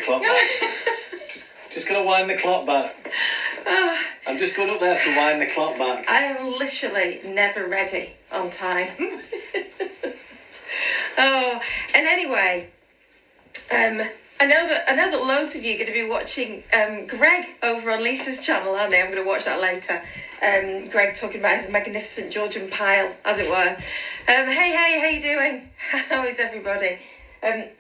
clock back. Just going to wind the clock back. I'm just going up there to wind the clock back. I am literally never ready on time. And anyway, I know that loads of you are going to be watching Greg over on Lisa's channel, aren't they? I'm going to watch that later. Greg talking about his magnificent Georgian pile, as it were. Hey, how you doing? How is everybody?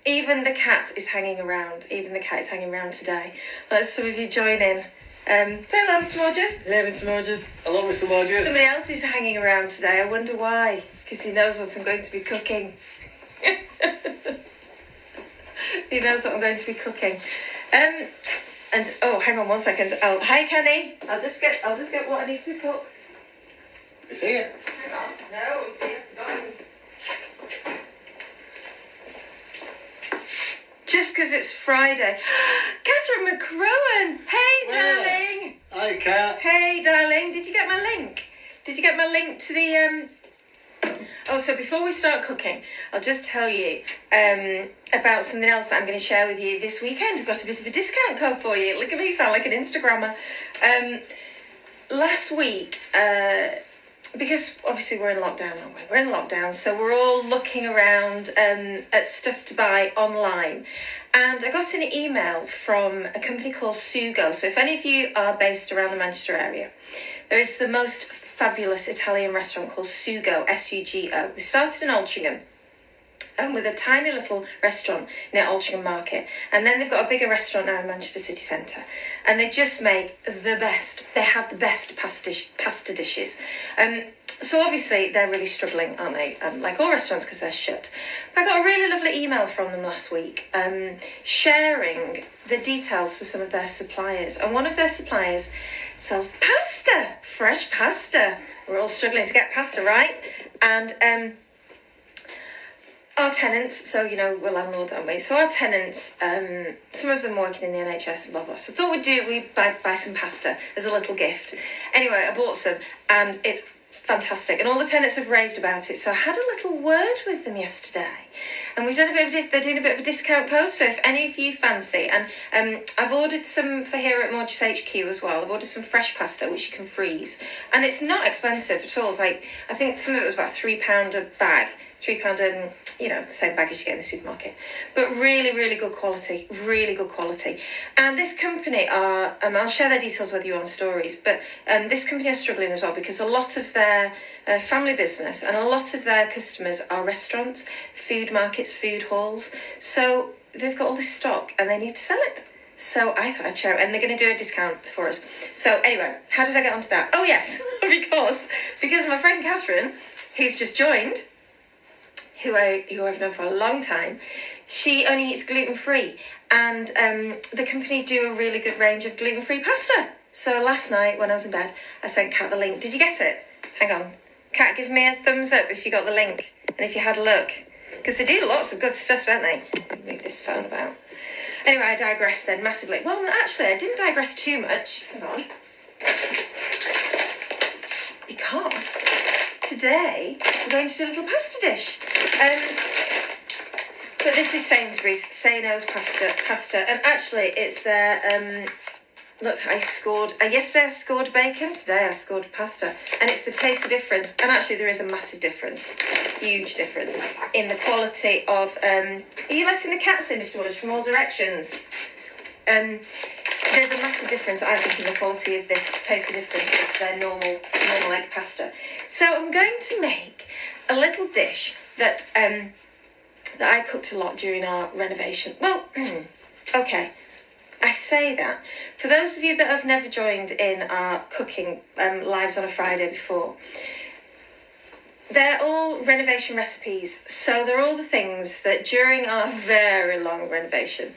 Even the cat is hanging around. Today. Let some of you join in. Hello, Mr. Moregeous. Hello, Mr. Moregeous. Hello, Mr. Moregeous. Somebody else is hanging around today. I wonder why. Because he knows what I'm going to be cooking. He knows what I'm going to be cooking. And oh, hang on one second. Hi, Kenny. I'll just get what I need to cook. Is he here? Hang on. No, he's here. Forgotten. Just because it's Friday. Catherine McCrowan. Hey, darling. Hi, Kat. Hey, darling. Did you get my link? Did you get my link to the Oh, so before we start cooking, I'll just tell you about something else that I'm going to share with you this weekend. I've got a bit of a discount code for you. Look at me, sound like an Instagrammer. Last week, because obviously we're in lockdown, aren't we? We're in lockdown, so we're all looking around at stuff to buy online. And I got an email from a company called Sugo. So if any of you are based around the Manchester area, there is the most fabulous Italian restaurant called Sugo, S-U-G-O. They started in Altrincham with a tiny little restaurant near Altrincham Market, and then they've got a bigger restaurant now in Manchester City Centre, and they just make the best. They have the best pasta dishes. So obviously they're really struggling, aren't they? Like all restaurants, because they're shut. I got a really lovely email from them last week sharing the details for some of their suppliers, and one of their suppliers sells pasta, fresh pasta. We're all struggling to get pasta, right? And our tenants, so, you know, we're landlord, aren't we? So our tenants, some of them working in the NHS and blah, blah. So I thought we'd buy some pasta as a little gift. Anyway, I bought some, and it's fantastic. And all the tenants have raved about it. So I had a little word with them yesterday. And we've done a bit of they're doing a bit of a discount code. So if any of you fancy, and I've ordered some for here at Moregeous HQ as well. I've ordered some fresh pasta, which you can freeze. And it's not expensive at all. It's like, I think some of it was about £3 a bag. £3, you know, the same bag as you get in the supermarket. But really, really good quality. And this company are, I'll share their details with you on stories, but this company are struggling as well because a lot of their family business and a lot of their customers are restaurants, food markets, food halls. So they've got all this stock and they need to sell it. So I thought I'd share it, and they're going to do a discount for us. So anyway, how did I get onto that? Oh yes, because my friend Catherine, who's just joined, who I've known for a long time, she only eats gluten-free, and the company do a really good range of gluten-free pasta. So last night when I was in bed, I sent Kat the link. Did you get it? Hang on. Kat, give me a thumbs up if you got the link and if you had a look. Because they do lots of good stuff, don't they? Move this phone about. Anyway, I digressed then massively. Well, actually, I didn't digress too much. Hang on. Because today we're going to do a little pasta dish. But this is Sainsbury's, Sano's pasta, and actually it's their, look, yesterday I scored bacon, today I scored pasta, and it's the taste of difference, and actually there is a massive difference, huge difference, in the quality of, are you letting the cats in this order from all directions? There's a massive difference, I think, in the quality of this, taste of difference of their normal egg pasta. So I'm going to make a little dish that I cooked a lot during our renovation. Well, okay, I say that. For those of you that have never joined in our cooking lives on a Friday before, they're all renovation recipes. So they're all the things that during our very long renovation,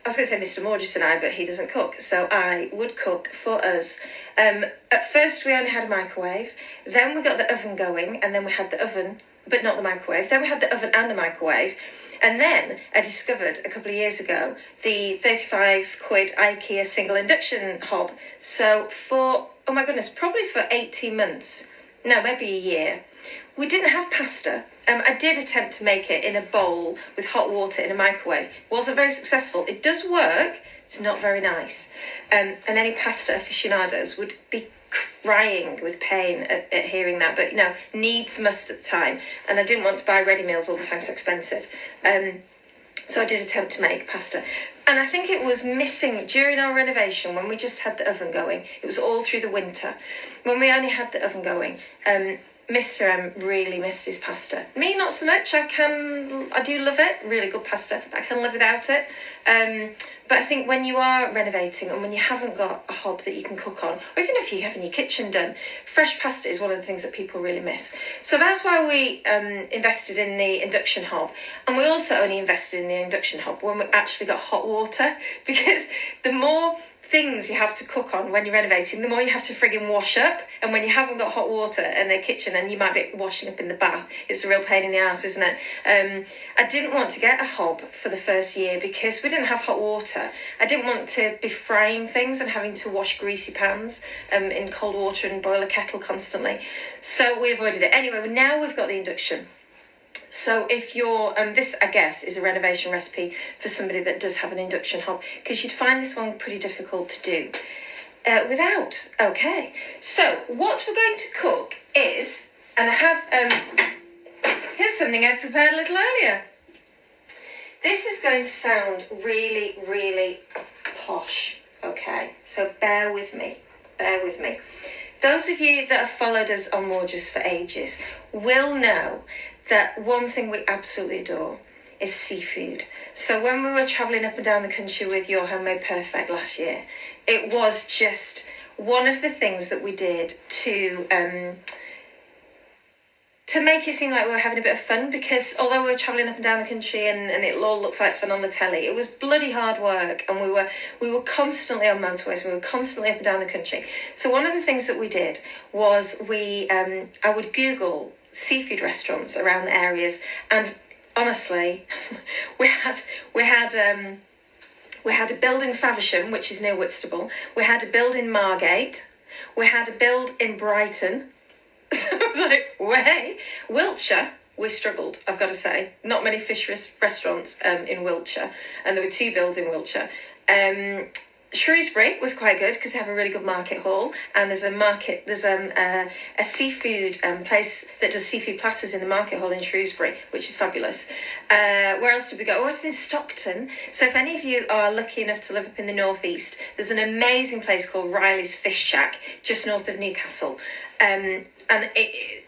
I was going to say Mr. Moregeous and I, but he doesn't cook, so I would cook for us. At first we only had a microwave, then we got the oven going, and then we had the oven, but not the microwave. Then we had the oven and the microwave, and then I discovered a couple of years ago the 35 quid IKEA single induction hob. So for, probably for 18 months, no, maybe a year, we didn't have pasta, I did attempt to make it in a bowl with hot water in a microwave. Wasn't very successful. It does work. It's not very nice. And any pasta aficionados would be crying with pain at hearing that. But, needs must at the time. And I didn't want to buy ready meals all the time, so expensive. So I did attempt to make pasta. And I think it was missing during our renovation when we just had the oven going. It was all through the winter. When we only had the oven going, Mr. M really missed his pasta. Me, not so much. I do love it. Really good pasta. I can live without it. But I think when you are renovating and when you haven't got a hob that you can cook on, or even if you have in your kitchen done, fresh pasta is one of the things that people really miss. So that's why we invested in the induction hob. And we also only invested in the induction hob when we actually got hot water, because the more things you have to cook on when you're renovating, the more you have to frigging wash up. And when you haven't got hot water in the kitchen and you might be washing up in the bath, it's a real pain in the ass, isn't it? I didn't want to get a hob for the first year because we didn't have hot water. I didn't want to be frying things and having to wash greasy pans in cold water and boil a kettle constantly. So we avoided it. Anyway, now we've got the induction. So if you're, this I guess is a renovation recipe for somebody that does have an induction hob, because you'd find this one pretty difficult to do without. Okay, so what we're going to cook is, and I have, here's something I prepared a little earlier. This is going to sound really, really posh, okay, so bear with me. Those of you that have followed us on Moregeous for ages will know that one thing we absolutely adore is seafood. So when we were travelling up and down the country with Your Homemade Perfect last year, it was just one of the things that we did to make it seem like we were having a bit of fun, because although we were travelling up and down the country and it all looks like fun on the telly, it was bloody hard work, and we were constantly on motorways, we were constantly up and down the country. So one of the things that we did was I would Google seafood restaurants around the areas, and honestly, we had a build in Faversham, which is near Whitstable. We had a build in Margate. We had a build in Brighton. So I was like, way. Wiltshire, we struggled, I've got to say. Not many fish restaurants in Wiltshire, and there were 2 builds in Wiltshire. Shrewsbury was quite good because they have a really good market hall, and there's a seafood place that does seafood platters in the market hall in Shrewsbury, which is fabulous. Where else did we go? Oh, it's been Stockton. So if any of you are lucky enough to live up in the northeast, there's an amazing place called Riley's Fish Shack just north of Newcastle. And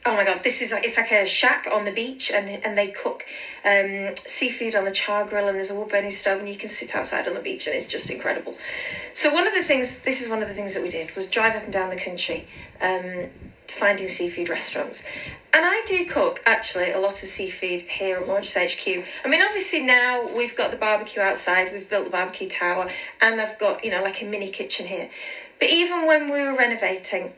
oh my god, it's like a shack on the beach, and they cook seafood on the char grill, and there's a wood burning stove, and you can sit outside on the beach, and it's just incredible. So this is one of the things that we did, was drive up and down the country finding seafood restaurants. And I do cook actually a lot of seafood here at Moregeous HQ. I mean, obviously now we've got the barbecue outside, we've built the barbecue tower, and I've got, like a mini kitchen here. But even when we were renovating,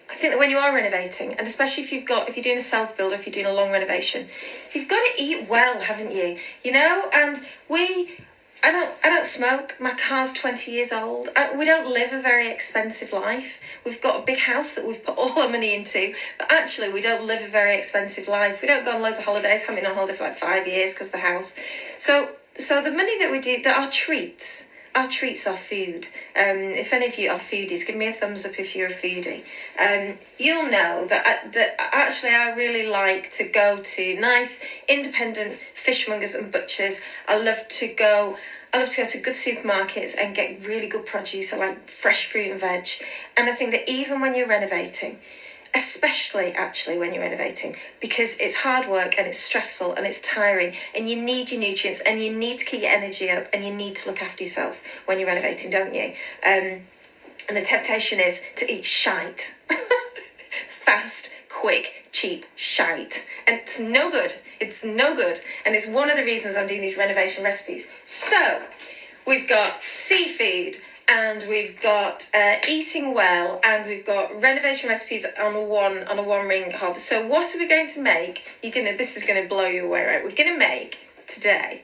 I think that when you are renovating, and especially if you're doing a self-build or if you're doing a long renovation, you've got to eat well, haven't you? And I don't smoke. My car's 20 years old. We don't live a very expensive life. We've got a big house that we've put all our money into, but actually we don't live a very expensive life. We don't go on loads of holidays. Haven't been on holiday for like 5 years because of the house. So the money that we do, that our treats are food. If any of you are foodies, give me a thumbs up if you're a foodie. You'll know that actually I really like to go to nice independent fishmongers and butchers. I love to go to good supermarkets and get really good produce. I like fresh fruit and veg. And I think that even when you're renovating, especially actually when you're renovating, because it's hard work and it's stressful and it's tiring, and you need your nutrients and you need to keep your energy up and you need to look after yourself when you're renovating, don't you? And the temptation is to eat shite. Fast, quick, cheap shite. And it's no good. And it's one of the reasons I'm doing these renovation recipes. So we've got seafood, and we've got eating well, and we've got renovation recipes on a one ring hob. So what are we going to make? This is gonna blow you away, right? We're gonna make today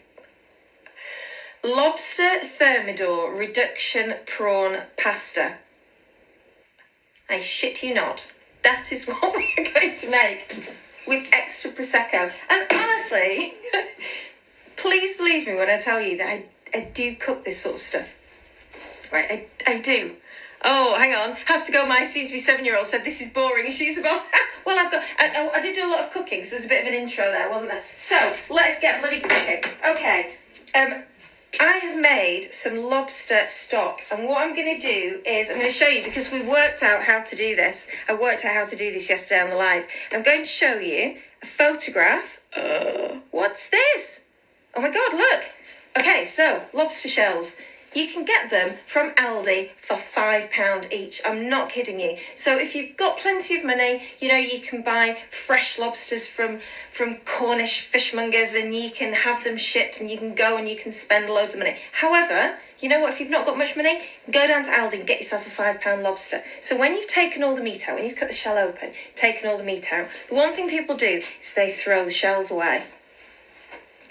lobster thermidor reduction prawn pasta. I shit you not. That is what we're going to make. with extra Prosecco. And honestly, please believe me when I tell you that I do cook this sort of stuff. Right, I do. Oh, hang on. Have to go. My soon-to-be 7-year-old said this is boring. She's the boss. Well, I did do a lot of cooking, so there's a bit of an intro there, wasn't there? So let's get bloody cooking. Okay. I have made some lobster stock, and what I'm going to do is I'm going to show you, because we worked out how to do this. I worked out how to do this yesterday on the live. I'm going to show you a photograph. What's this? Oh my God, look. Okay, so lobster shells. You can get them from Aldi for £5 each. I'm not kidding you. So if you've got plenty of money, you know, you can buy fresh lobsters from Cornish fishmongers, and you can have them shipped, and you can go and you can spend loads of money. However, you know what? If you've not got much money, go down to Aldi and get yourself a £5 lobster. So when you've taken all the meat out, when you've cut the shell open, taken all the meat out, the one thing people do is they throw the shells away.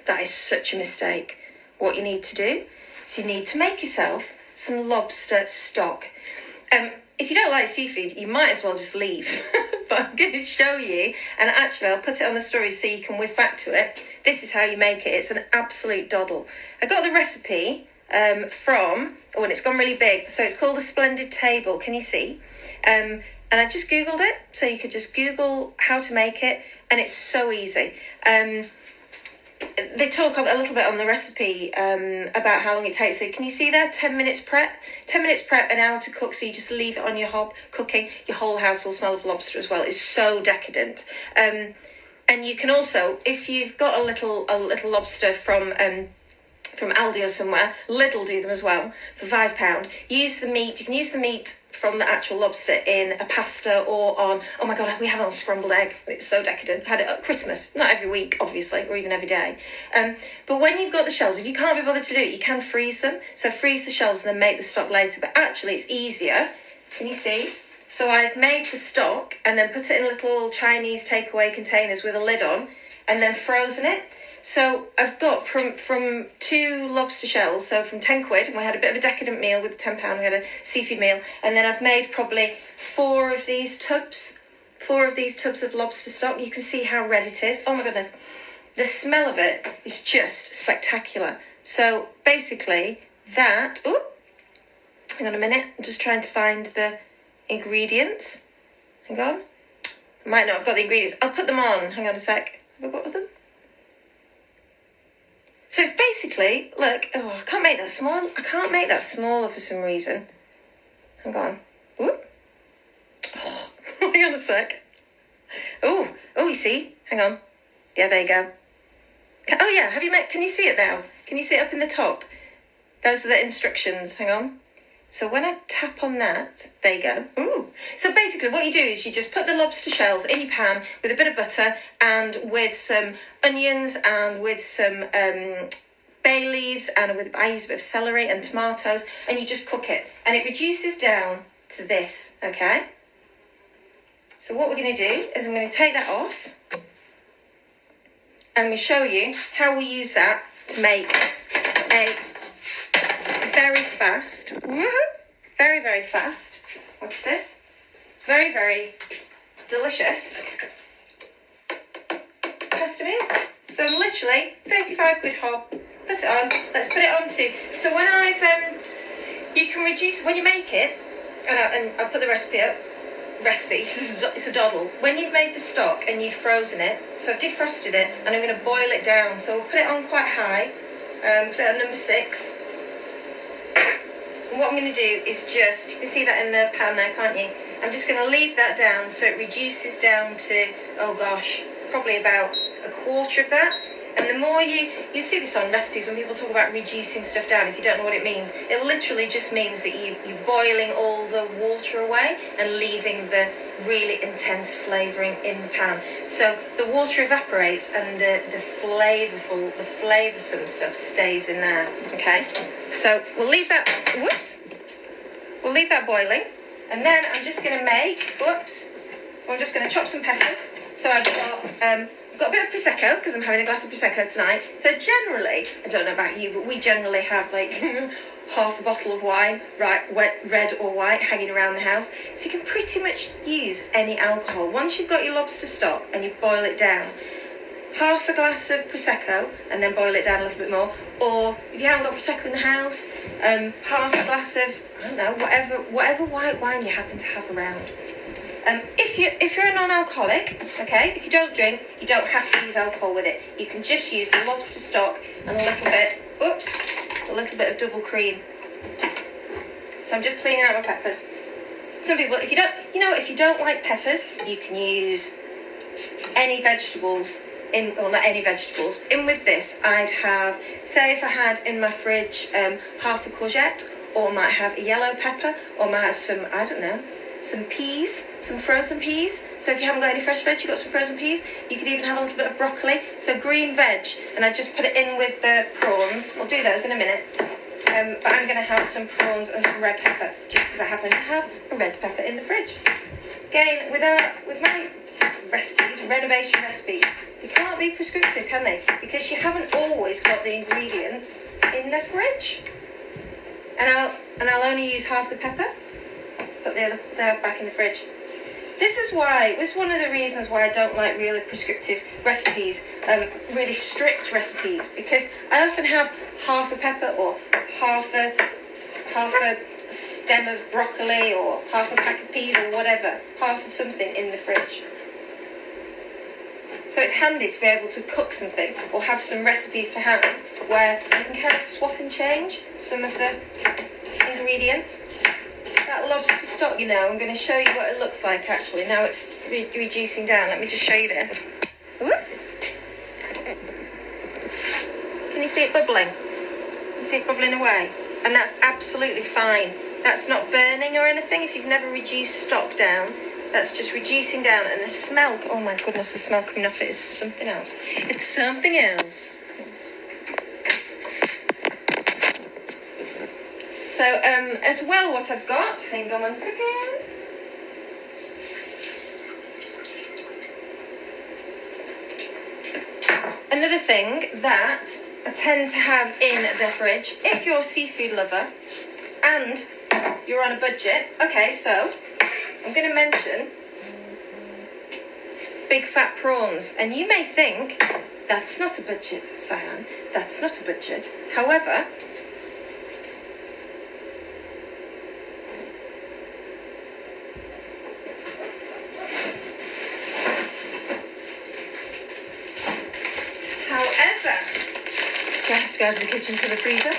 That is such a mistake. What you need to do, so you need to make yourself some lobster stock. If you don't like seafood, you might as well just leave. But I'm going to show you, and actually I'll put it on the story so you can whiz back to it. This is how you make it. It's an absolute doddle. I got the recipe from, and it's gone really big, so it's called The Splendid Table. Can you see? And I just Googled it, so you could just Google how to make it, and it's so easy. They talk a little bit on the recipe about how long it takes. So can you see there? 10 minutes prep. 10 minutes prep, an hour to cook. So you just leave it on your hob cooking. Your whole house will smell of lobster as well. It's so decadent. And you can also, if you've got a little lobster from Aldi or somewhere, Lidl do them as well for £5. Use the meat. You can use the meat from the actual lobster in a pasta or on, oh my God, we have it on scrambled egg. It's so decadent. Had it at Christmas, not every week, obviously, or even every day. But when you've got the shells, if you can't be bothered to do it, you can freeze them. So freeze the shells and then make the stock later. But actually, it's easier. Can you see? So I've made the stock and then put it in little Chinese takeaway containers with a lid on, and then frozen it. So I've got from 2 lobster shells, so from 10 quid, and we had a bit of a decadent meal with the £10, we had a seafood meal, and then I've made probably 4 of these tubs of lobster stock. You can see how red it is. Oh my goodness. The smell of it is just spectacular. So basically that, hang on a minute, I'm just trying to find the ingredients. Hang on. I might not have got the ingredients. I'll put them on. Hang on a sec. Have I got them? So basically, look, I can't make that small. I can't make that smaller for some reason. Hang on. Whoop. Oh, hang on a sec. Oh, you see? Hang on. Yeah, there you go. Oh yeah, can you see it now? Can you see it up in the top? Those are the instructions. Hang on. So when I tap on that, there you go. Ooh. So basically what you do is you just put the lobster shells in your pan with a bit of butter and with some onions and with some bay leaves, and I use a bit of celery and tomatoes, and you just cook it. And it reduces down to this, okay? So what we're going to do is I'm going to take that off, and we'll show you how we use that to make a very fast, very, very fast, watch this, very, very delicious pasta meal. So literally 35 quid hob, put it on, let's put it on too. So when you can reduce, when you make it, and I'll put the recipe up, it's a doddle. When you've made the stock and you've frozen it, so I've defrosted it and I'm going to boil it down. So we'll put it on quite high, put it on number 6. And what I'm going to do is just, you can see that in the pan there, can't you? I'm just going to leave that down so it reduces down to, oh gosh, probably about a quarter of that. And the more you see this on recipes when people talk about reducing stuff down, if you don't know what it means, it literally just means that you're boiling all the water away and leaving the really intense flavouring in the pan. So the water evaporates and the flavoursome stuff stays in there, okay? So we'll leave that, we'll leave that boiling, and then I'm just going to I'm just going to chop some peppers. So I've got I've got a bit of Prosecco because I'm having a glass of Prosecco tonight. So generally, I don't know about you, but we generally have like half a bottle of wine, right, red or white, hanging around the house. So you can pretty much use any alcohol. Once you've got your lobster stock and you boil it down, half a glass of Prosecco and then boil it down a little bit more. Or if you haven't got Prosecco in the house, half a glass of, I don't know, whatever white wine you happen to have around. If you're a non-alcoholic, okay, if you don't drink, you don't have to use alcohol with it. You can just use the lobster stock and a little bit of double cream. So I'm just cleaning out my peppers. Some people, if you don't like peppers, you can use any vegetables not any vegetables. In with this, I'd have, say if I had in my fridge half a courgette, or might have a yellow pepper, or might have some, I don't know, some peas, some frozen peas. So if you haven't got any fresh veg, you've got some frozen peas. You could even have a little bit of broccoli. So green veg, and I just put it in with the prawns. We'll do those in a minute. But I'm going to have some prawns and some red pepper, just because I happen to have a red pepper in the fridge. Again, with my recipes, renovation recipes, they can't be prescriptive, can they? Because you haven't always got the ingredients in the fridge. And I'll only use half the pepper. Put the other back in the fridge. This is one of the reasons why I don't like really prescriptive recipes, really strict recipes, because I often have half a pepper or half a stem of broccoli or half a pack of peas or whatever, half of something in the fridge. So it's handy to be able to cook something or have some recipes to hand where you can kind of swap and change some of the ingredients. That lobster stock, I'm going to show you what it looks like actually. Now it's reducing down. Let me just show you this. Whoop. Can you see it bubbling? You see it bubbling away? And that's absolutely fine. That's not burning or anything. If you've never reduced stock down, that's just reducing down. And the smell, oh my goodness, the smell coming off it is something else. It's something else. So, as well, what I've got, hang on 1 second. Another thing that I tend to have in the fridge, if you're a seafood lover and you're on a budget, okay, so I'm going to mention big fat prawns. And you may think, that's not a budget, Cyan, that's not a budget. However, just go to the kitchen to the freezer.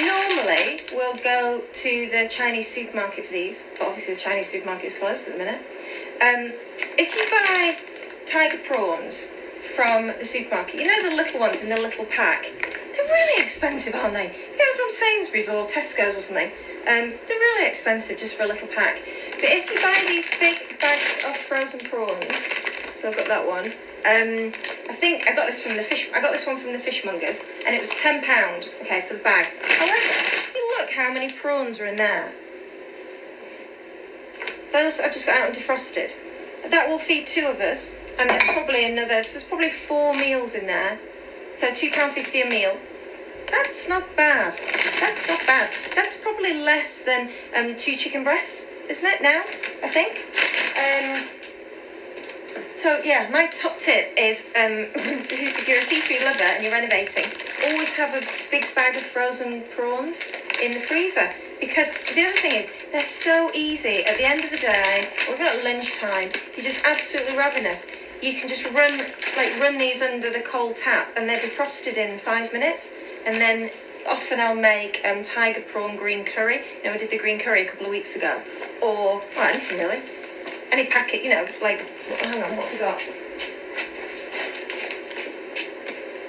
Normally, we'll go to the Chinese supermarket for these, but obviously the Chinese supermarket is closed at the minute. If you buy tiger prawns from the supermarket, the little ones in the little pack, they're really expensive, aren't they? You get them from Sainsbury's or Tesco's or something. They're really expensive just for a little pack. But if you buy these big bags of frozen prawns, so I've got that one. I think I got this one from the fishmongers, and it was £10, okay, for the bag. However, if you look how many prawns are in there. Those I've just got out and defrosted. That will feed 2 of us, and there's probably 4 meals in there. So £2.50 a meal. That's not bad. That's probably less than 2 chicken breasts, isn't it now, I think? So yeah, my top tip is, if you're a seafood lover and you're renovating, always have a big bag of frozen prawns in the freezer. Because the other thing is, they're so easy. At the end of the day, or even at lunchtime, you're just absolutely ravenous. You can just run these under the cold tap, and they're defrosted in 5 minutes. And then often I'll make tiger prawn green curry. I did the green curry a couple of weeks ago. Or, well, anything really. Any packet, hang on, what have we got?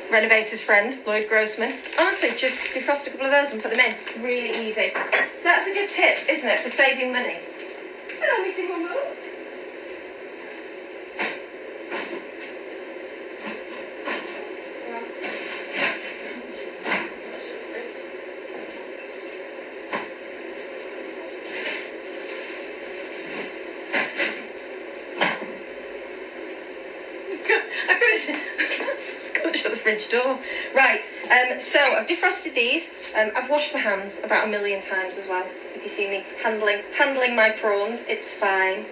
Renovator's friend, Lloyd Grossman. Honestly, just defrost a couple of those and put them in. Really easy. So that's a good tip, isn't it, for saving money? Hello, Missy Mumbo. Can't shut the fridge door. Right, so I've defrosted these. I've washed my hands about 1,000,000 times as well. If you see me handling my prawns, it's fine.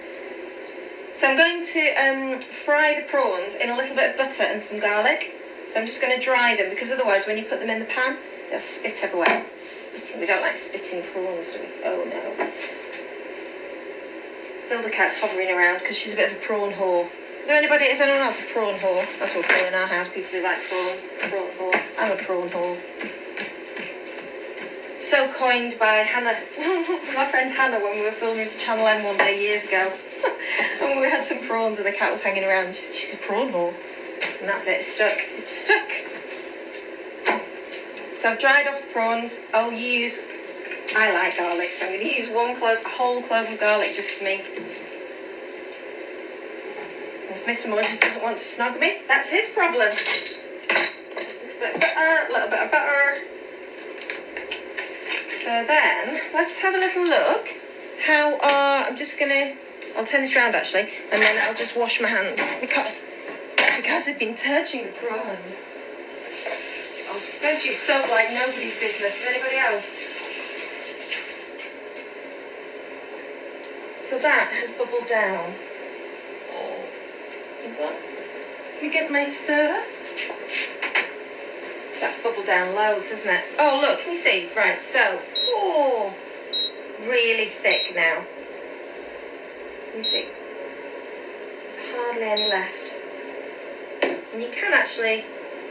So I'm going to fry the prawns in a little bit of butter and some garlic. So I'm just going to dry them, because otherwise when you put them in the pan, they'll spit everywhere. Spitting, we don't like spitting prawns, do we? Oh no. Hilda Cat's hovering around because she's a bit of a prawn whore. Is anyone else a prawn whore? That's what we call in our house, people who like prawns. Prawn whore. I'm a prawn whore. So coined by Hannah, my friend Hannah, when we were filming for Channel M one day years ago. And we had some prawns and the cat was hanging around. She's a prawn whore. And that's it, it's stuck. It's stuck. So I've dried off the prawns. I like garlic, so I'm going to use a whole clove of garlic just for me. If Mr. Moore just doesn't want to snog me, that's his problem. A little bit of butter. So then, let's have a little look. I'll turn this round actually, and then I'll just wash my hands because they've been touching the prawns. I'll go through soap like nobody's business. Is anybody else? So that has bubbled down. You get my stirrer? That's bubbled down loads, hasn't it? Oh, look, can you see? Right, so, really thick now. Can you see? There's hardly any left. And you can actually,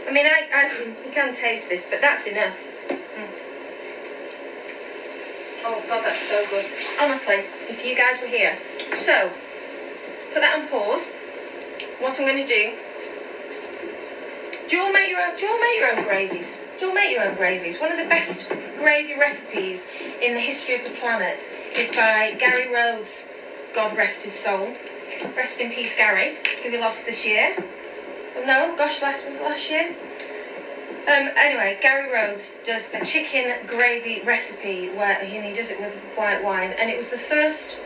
you can taste this, but that's enough. Oh God, that's so good. Honestly, if you guys were here. So, put that on pause. What I'm going to do you all make your own gravies? Do you all make your own gravies? One of the best gravy recipes in the history of the planet is by Gary Rhodes. God rest his soul. Rest in peace, Gary, who we lost this year. Well, no, gosh, was it last year? Anyway, Gary Rhodes does a chicken gravy recipe where he does it with white wine, and it was the first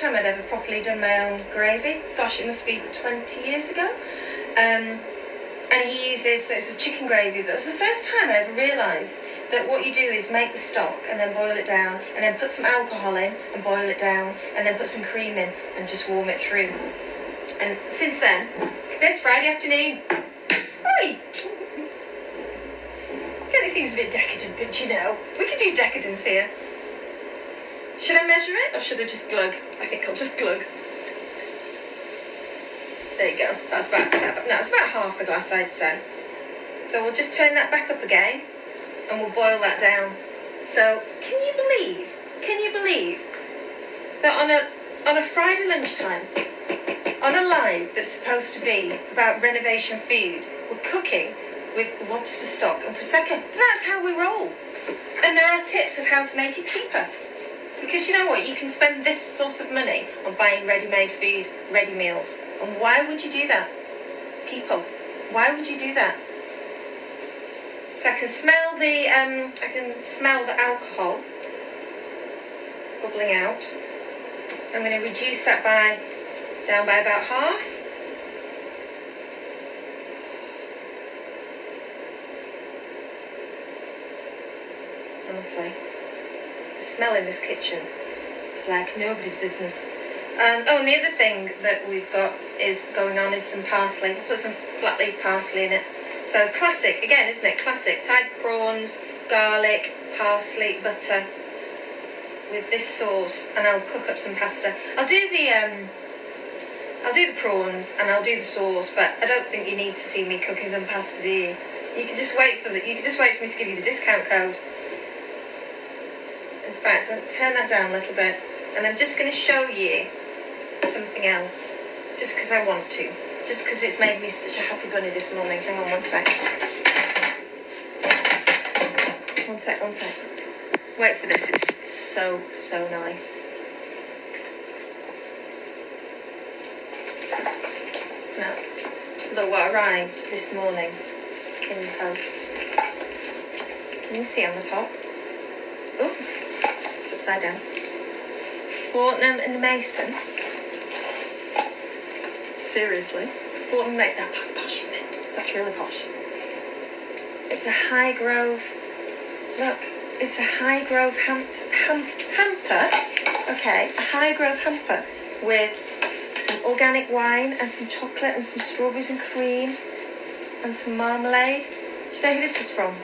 time I'd ever properly done my own gravy. Gosh, it must be 20 years ago. And he uses, so it's a chicken gravy, but it was the first time I ever realised that what you do is make the stock and then boil it down, and then put some alcohol in and boil it down, and then put some cream in and just warm it through. And since then, it's Friday afternoon. Oi! Again, it seems a bit decadent, but we can do decadence here. Should I measure it, or should I just glug? I think I'll just glug. There you go. It's about half a glass, I'd say. So we'll just turn that back up again, and we'll boil that down. So, can you believe that on a Friday lunchtime, on a live that's supposed to be about renovation food, we're cooking with lobster stock and prosecco? That's how we roll. And there are tips of how to make it cheaper. Because you know what, you can spend this sort of money on buying ready-made food, ready meals. And why would you do that? People, why would you do that? So I can smell the alcohol bubbling out. So I'm going to reduce that down by about half. Honestly, the smell in this kitchen, it's like nobody's business. And the other thing that we've got going on is some parsley. Put some flat leaf parsley in it. So classic, again, isn't it? Classic. Tied prawns, garlic, parsley, butter with this sauce, and I'll cook up some pasta. I'll do the prawns and I'll do the sauce, but I don't think you need to see me cooking some pasta, do you? You can just wait for me to give you the discount code. In fact, I'll turn that down a little bit, and I'm just going to show you something else, just because I want to, just because it's made me such a happy bunny this morning. Hang on one sec. One sec. Wait for this, it's so nice. Now, look what arrived this morning in the post. Can you see on the top? Oh, it's upside down. Fortnum and Mason. Seriously. thought make that posh, isn't it? That's really posh. It's a Highgrove. Look, it's a Highgrove hamper. Okay, a Highgrove hamper with some organic wine and some chocolate and some strawberries and cream and some marmalade. Do you know who this is from?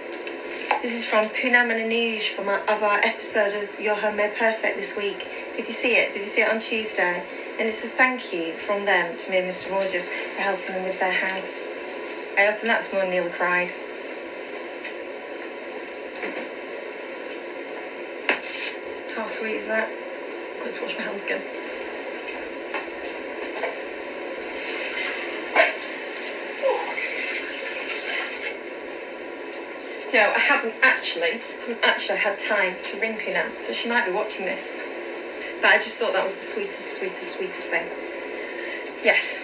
This is from Poonam and Anuj of our episode of Your Homemade Perfect this week. Did you see it? Did you see it on Tuesday? And it's a thank you from them to me and Mr. Moregeous for helping them with their house. I opened that this morning, nearly cried. How sweet is that? I'm going to wash my hands again. No, I haven't actually had time to ring Poonam, so she might be watching this. But I just thought that was the sweetest thing. Yes.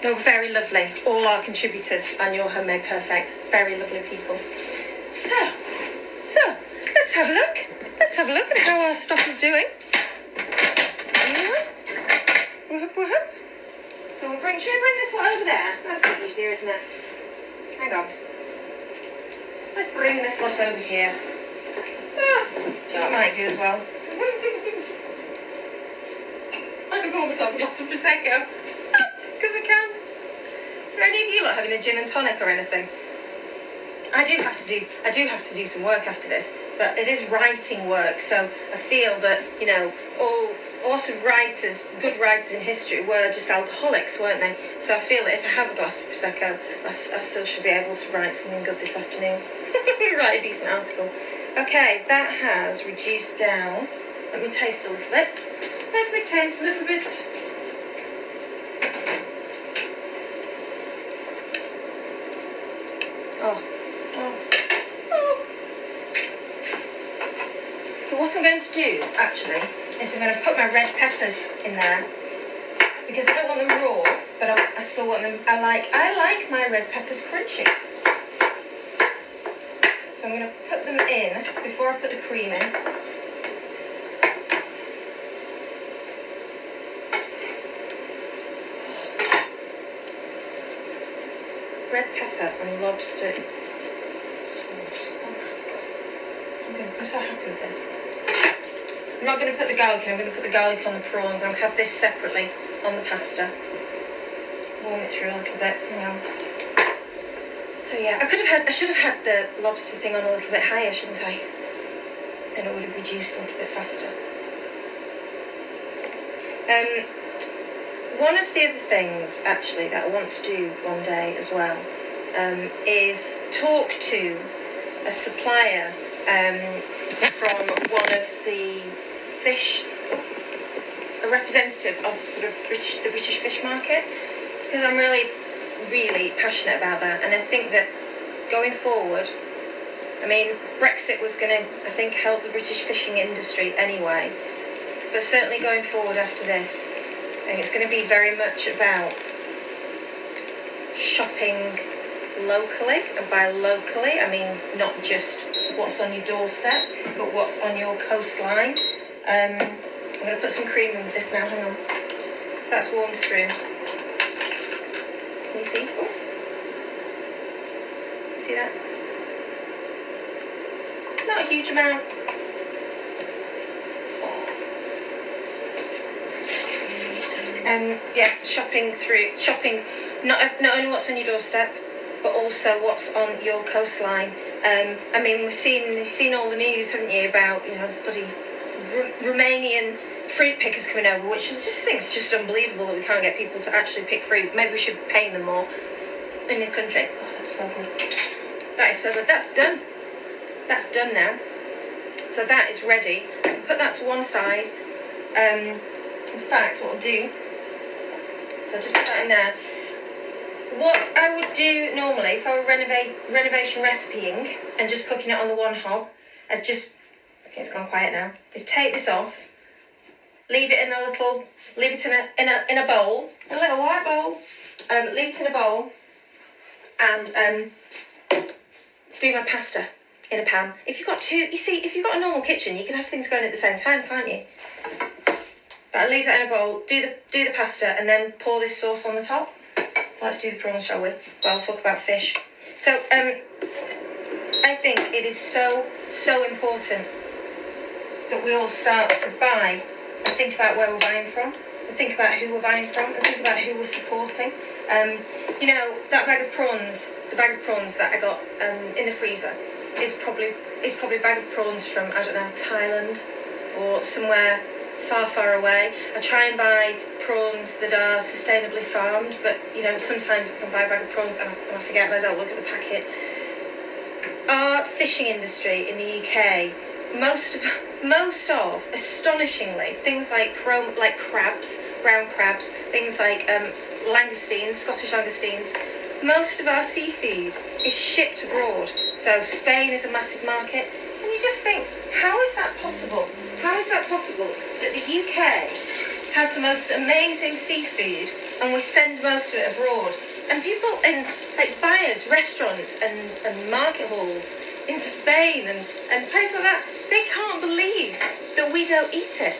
They were very lovely. All our contributors on Your Homemade Perfect. Very lovely people. So, let's have a look. Let's have a look at how our stuff is doing. Whoop. So should we bring this one over there? That's a bit easier, isn't it? Hang on. Let's bring this lot over here. Do you know what I might do as well? I can pour myself a glass of Prosecco. Because I can. Are any of you lot having a gin and tonic or anything? I do have to do some work after this, but it is writing work, so I feel that, you know, a lot of writers, good writers in history, were just alcoholics, weren't they? So I feel that if I have a glass of Prosecco, I still should be able to write something good this afternoon. Write a decent article. Okay, that has reduced down. Let me taste a little bit. Oh. So what I'm going to do, actually, is I'm going to put my red peppers in there, because I don't want them raw, but I still want them. I like my red peppers crunchy. So I'm going to put them in before I put the cream in. Red pepper and lobster sauce. Oh my god. I'm so happy with this. I'm not going to put the garlic in, I'm going to put the garlic on the prawns. I'll have this separately on the pasta. Warm it through a little bit. So yeah, I should have had the lobster thing on a little bit higher, shouldn't I? Then it would have reduced a little bit faster. One of the other things, actually, that I want to do one day as well, is talk to a supplier from one of the fish, a representative of sort of the British fish market, because I'm really, really passionate about that, and I think that going forward, I mean, Brexit was going to, I think, help the British fishing industry anyway, but certainly going forward after this, I think it's going to be very much about shopping locally, and by locally I mean not just what's on your doorstep, but what's on your coastline. I'm going to put some cream in with this now, hang on. So that's warmed through. Can you see? Oh. See that? Not a huge amount. Shopping not only what's on your doorstep, but also what's on your coastline. I mean, you've seen all the news, haven't you, about, you know, bloody Romanian fruit pickers coming over, which I just think is just unbelievable that we can't get people to actually pick fruit. Maybe we should be paying them more in this country. Oh, that's so good. That is so good. That's done. That's done now. So that is ready. I can put that to one side. In fact, what I'll do, so I'll just put that in there. What I would do normally, if I were renovation recipeing and just cooking it on the one hob, I'd just, okay, it's gone quiet now, is take this off, leave it in a bowl, a little white bowl, leave it in a bowl, and do my pasta in a pan. If you've got if you've got a normal kitchen, you can have things going at the same time, can't you? But I'll leave that in a bowl, do the pasta, and then pour this sauce on the top. So Let's do the prawns, shall we? Well, I'll talk about fish. So, I think it is so important that we all start to buy and think about where we're buying from, and think about who we're buying from, and think about who we're supporting. You know, that bag of prawns, the bag of prawns that I got in the freezer is probably a bag of prawns from, I don't know, Thailand or somewhere far away. I try and buy prawns that are sustainably farmed, but you know, sometimes I can buy a bag of prawns and I forget and I don't look at the packet. Our fishing industry in the UK, most of, astonishingly, things like crabs, brown crabs, things like langoustines, Scottish langoustines, most of our seafood is shipped abroad. So Spain is a massive market, and you just think, how is that possible? How is that possible that the UK has the most amazing seafood and we send most of it abroad? And people in, like, buyers, restaurants and market halls in Spain and places like that, they can't believe that we don't eat it.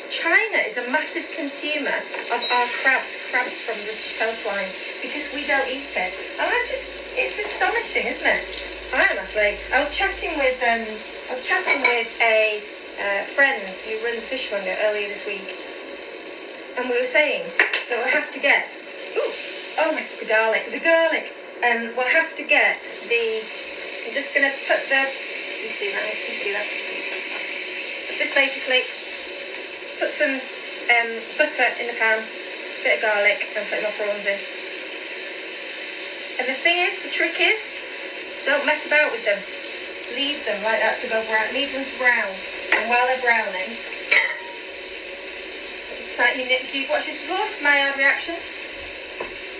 China is a massive consumer of our crabs from the coastline, because we don't eat it. And it's astonishing, isn't it? Honestly, I was chatting with a friend who runs Fishmonger earlier this week, and we were saying that we'll have to get, the garlic. We'll have to get I'm just going to put you see that? Just basically put some butter in the pan, a bit of garlic, and put my prawns in. And the trick is, don't mess about with them. Leave them like that to go brown. Leave them to brown. And while they're browning, it's like you've watched this before, my odd reaction.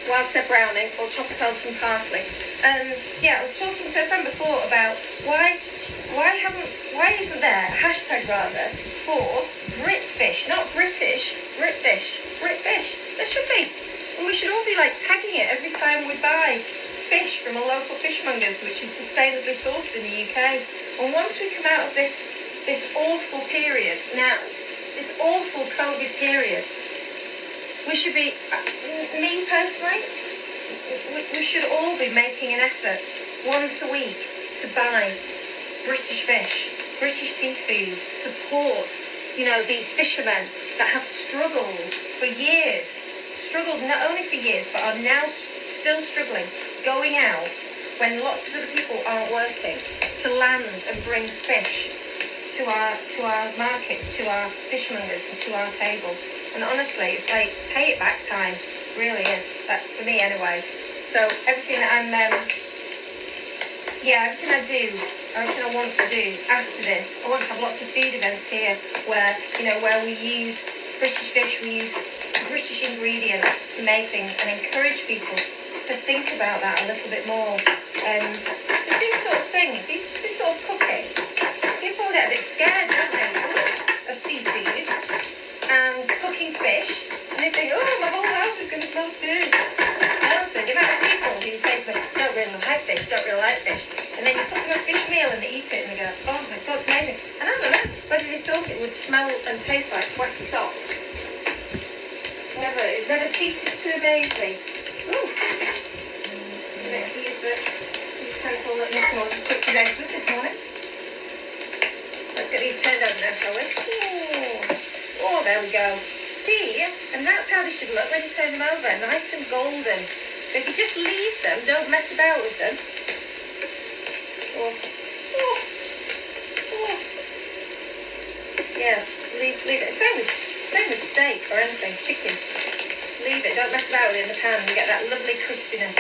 Whilst they're browning, we'll chop ourselves some parsley. I was talking to a friend before about why isn't there a hashtag rather for Britfish, not British, Britfish. There should be. And we should all be like tagging it every time we buy fish from a local fishmongers, which is sustainably sourced in the UK. And once we come out of this awful period, now, this awful COVID period, we should be, me personally, we should all be making an effort once a week to buy British fish, British seafood, support, you know, these fishermen that have struggled for years, not only for years, but are now still struggling, going out when lots of other people aren't working, to land and bring fish to our markets, to our fishmongers, and to our table. And honestly, it's like pay it back time, really is. That, for me anyway. So everything that everything I want to do after this, I want to have lots of food events here where we use British fish, we use British ingredients to make things, and encourage people to think about that a little bit more. These sort of things, this sort of cooking, people get a bit scared, don't they, of seafood and cooking fish, and they think, oh, my whole house is going to smell food. Honestly, the amount of people who say to me, don't really like fish, and then you cook them a fish meal and they eat it and they go, oh my god, it's amazing. And I don't know whether they thought it would smell and taste like waxy socks. It never ceases to amaze me. Ooh. I'm going to use the utensil that Miss Moore just cooked his eggs with this morning. Let's get these turned over now, shall we? Oh, there we go. See, and that's how they should look when you turn them over, nice and golden. So if you just leave them, don't mess about with them. Yeah, leave it. Same with steak or anything, chicken. Leave it, don't mess about with it in the pan and get that lovely crispiness.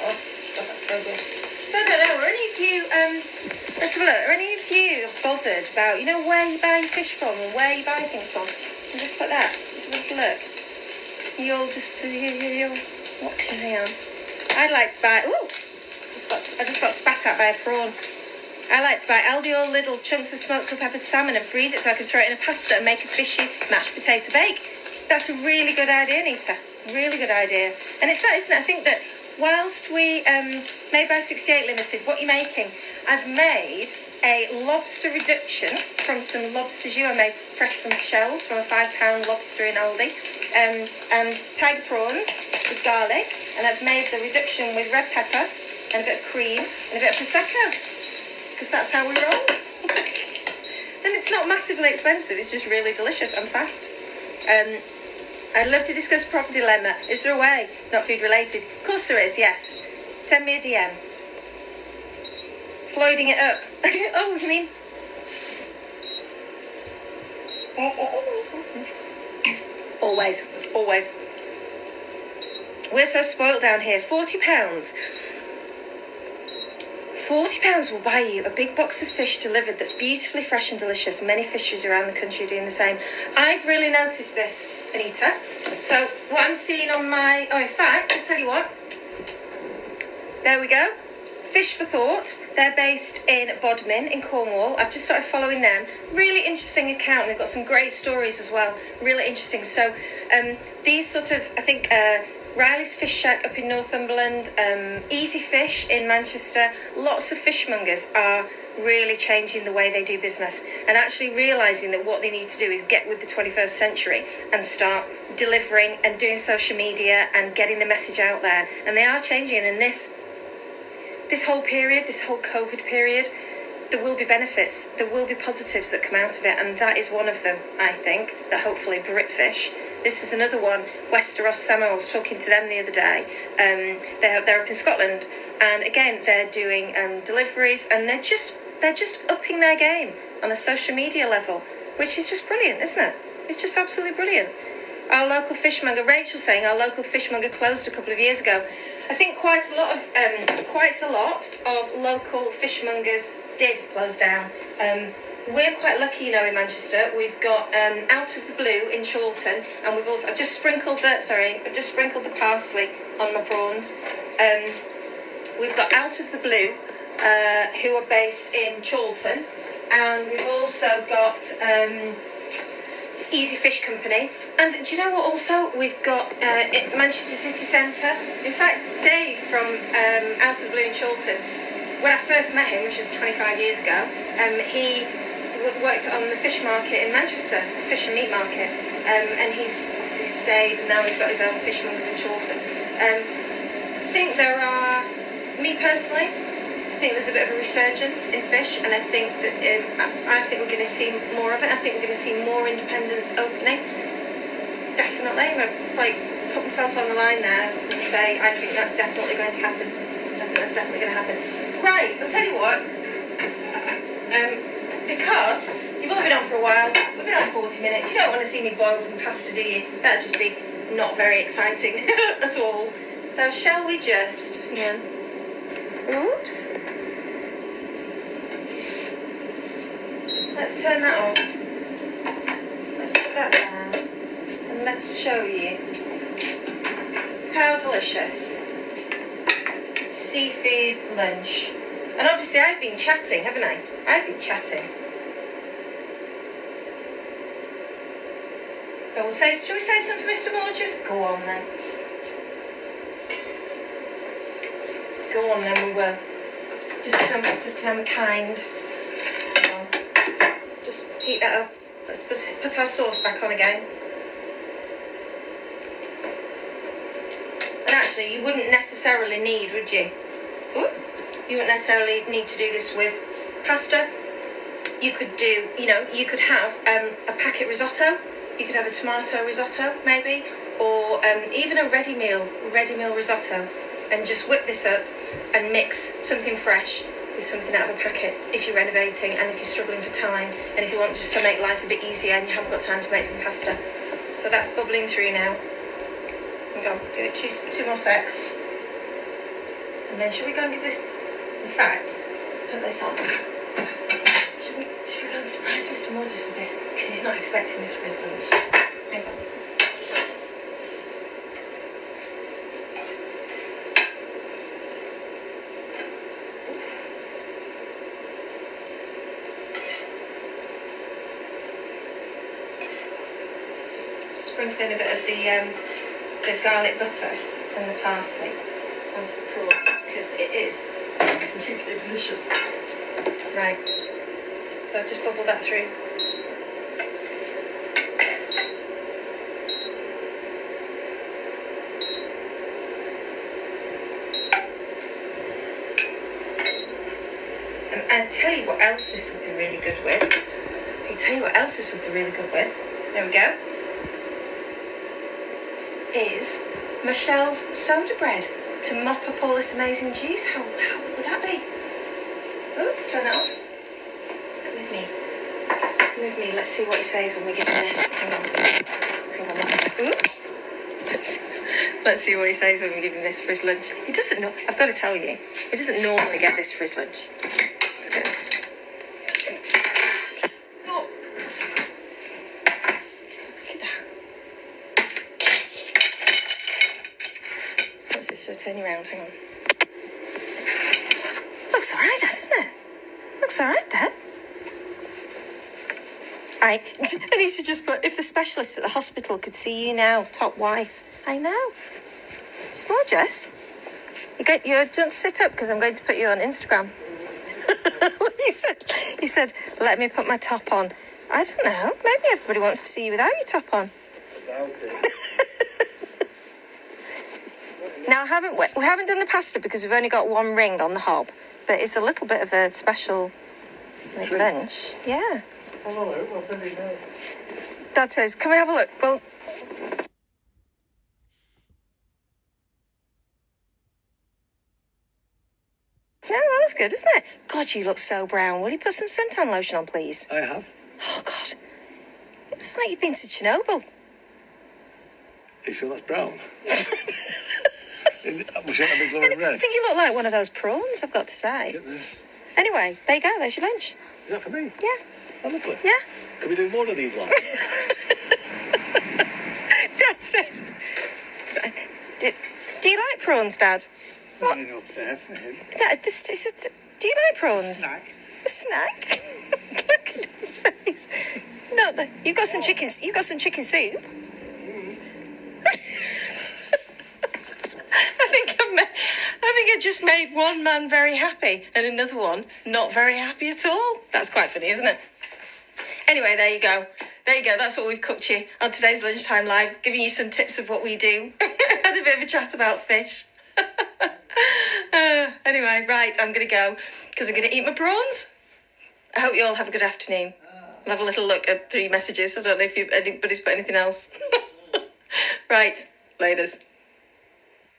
Oh, God, that's so good. So I don't know, are any of you, let's have a look, are any of you bothered about, where you buy your fish from and where you buy things from? And just put that, just look. You're watching, hang on. I'd like to buy, I just got spat out by a prawn. I like to buy Aldi or Lidl chunks of smoked and peppered salmon and freeze it so I can throw it in a pasta and make a fishy mashed potato bake. That's a really good idea, Nita. Really good idea. And it's that, isn't it? I think that whilst we made by 68 Limited, what you're making, I've made a lobster reduction from some lobster jus I made fresh from the shells from a £5 lobster in Aldi, and tiger prawns, with garlic, and I've made the reduction with red pepper and a bit of cream and a bit of prosecco, because that's how we roll. And it's not massively expensive, it's just really delicious and fast. I'd love to discuss proper dilemma. Is there a way? Not food related. Of course there is, yes. Send me a DM. Floyding it up. Oh, you mean? Always, always. We're so spoilt down here. £40. £40 will buy you a big box of fish delivered that's beautifully fresh and delicious. Many fisheries around the country are doing the same. I've really noticed this, Anita. So what I'm seeing on my... Oh, in fact, I'll tell you what. There we go. Fish for Thought. They're based in Bodmin in Cornwall. I've just started following them. Really interesting account. They've got some great stories as well. Really interesting. So these sort of, I think... Riley's Fish Shack up in Northumberland, Easy Fish in Manchester. Lots of fishmongers are really changing the way they do business and actually realising that what they need to do is get with the 21st century and start delivering and doing social media and getting the message out there. And they are changing. And this whole period, this whole COVID period, there will be benefits, there will be positives that come out of it, and that is one of them, I think, that hopefully Britfish. This is another one, Westeros Salmon. I was talking to them the other day. They're up in Scotland, and again they're doing deliveries, and they're just upping their game on a social media level, which is just brilliant, isn't it? It's just absolutely brilliant. Our local fishmonger, Rachel, saying our local fishmonger closed a couple of years ago. I think quite a lot of local fishmongers did close down. We're quite lucky, in Manchester. We've got Out of the Blue in Chorlton, and I've just sprinkled the parsley on my prawns. We've got Out of the Blue, who are based in Chorlton, and we've also got Easy Fish Company. And do you know what? Also, we've got Manchester City Centre. In fact, Dave from Out of the Blue in Chorlton, when I first met him, which was 25 years ago, he worked on the fish market in Manchester, the fish and meat market, and he's obviously stayed, and now he's got his own fishmongers in Chorlton. I think there are, me personally, I think there's a bit of a resurgence in fish, and I think that I think we're going to see more of it. I think we're going to see more independents opening. Definitely. I'm going to put myself on the line there and say I think that's definitely going to happen. I think that's definitely going to happen. Right, I'll tell you what. Because you've all been on for a while, we've been on 40 minutes, you don't want to see me boil some pasta, do you? That'd just be not very exciting at all. So shall we just, hang on. Oops. Let's turn that off. Let's put that down. And let's show you how delicious seafood lunch. And obviously I've been chatting, haven't I? I've been chatting. So shall we save some for Mr. Moregeous? Go on then. Go on then, we will. Just because I'm kind. Just heat that up. Let's put our sauce back on again. And actually, you wouldn't necessarily need, would you? Ooh. You wouldn't necessarily need to do this with pasta. You could do, you could have a packet risotto. You could have a tomato risotto, maybe, or even a ready meal risotto, and just whip this up and mix something fresh with something out of a packet if you're renovating and if you're struggling for time and if you want just to make life a bit easier and you haven't got time to make some pasta. So that's bubbling through now. Go, give it two more secs. And then should we go and give this, in fact, put this on. Should we go and surprise Mr. Moregeous with this? Because he's not expecting this for his lunch. Hang on. Just sprinkle in a bit of the garlic butter and the parsley onto the prawn, because it is completely delicious. Right. So I've just bubbled that through. And tell you what else this would be really good with. I'll tell you what else this would be really good with. There we go. Is Michelle's soda bread to mop up all this amazing juice. How would that be? Oh, turn that off. Come with me. Come with me. Let's see what he says when we give him this. Hang on. Ooh. Let's see what he says when we give him this for his lunch. He doesn't know. I've got to tell you, he doesn't normally get this for his lunch. Let's go. Oh. Look at that. Should I turn you around? Hang on. Looks alright, doesn't it? Looks alright, that. I need to just put, if the specialist at the hospital could see you now, top wife. I know. It's Moregeous. You don't sit up because I'm going to put you on Instagram. he said, let me put my top on. I don't know. Maybe everybody wants to see you without your top on. I doubt it. Now, we haven't done the pasta because we've only got one ring on the hob, but it's a little bit of a special lunch. Yeah. Have a look. What did he know? Dad says, can we have a look? Well, yeah, well, that's good, isn't it? God, you look so brown. Will you put some suntan lotion on, please? I have. Oh, God. It's like you've been to Chernobyl. You sure that's brown? Shouldn't I be glowing red? I think you look like one of those prawns, I've got to say. Get this. Anyway, there you go. There's your lunch. Is that for me? Yeah. Honestly? Yeah. Can we do more of these ones? Dad said... Do you like prawns, Dad? What? Up there for him. Do you like prawns? Snack. A snack? Look at his face. No, you've got some chicken. You've got some chicken soup. I think I just made one man very happy and another one not very happy at all. That's quite funny, isn't it? Anyway, there you go. There you go. That's what we've cooked you on today's Lunchtime Live, giving you some tips of what we do. Had a bit of a chat about fish. Anyway, right, I'm going to go because I'm going to eat my prawns. I hope you all have a good afternoon. I'll have a little look at 3 messages. I don't know if anybody's put anything else. Right, laters.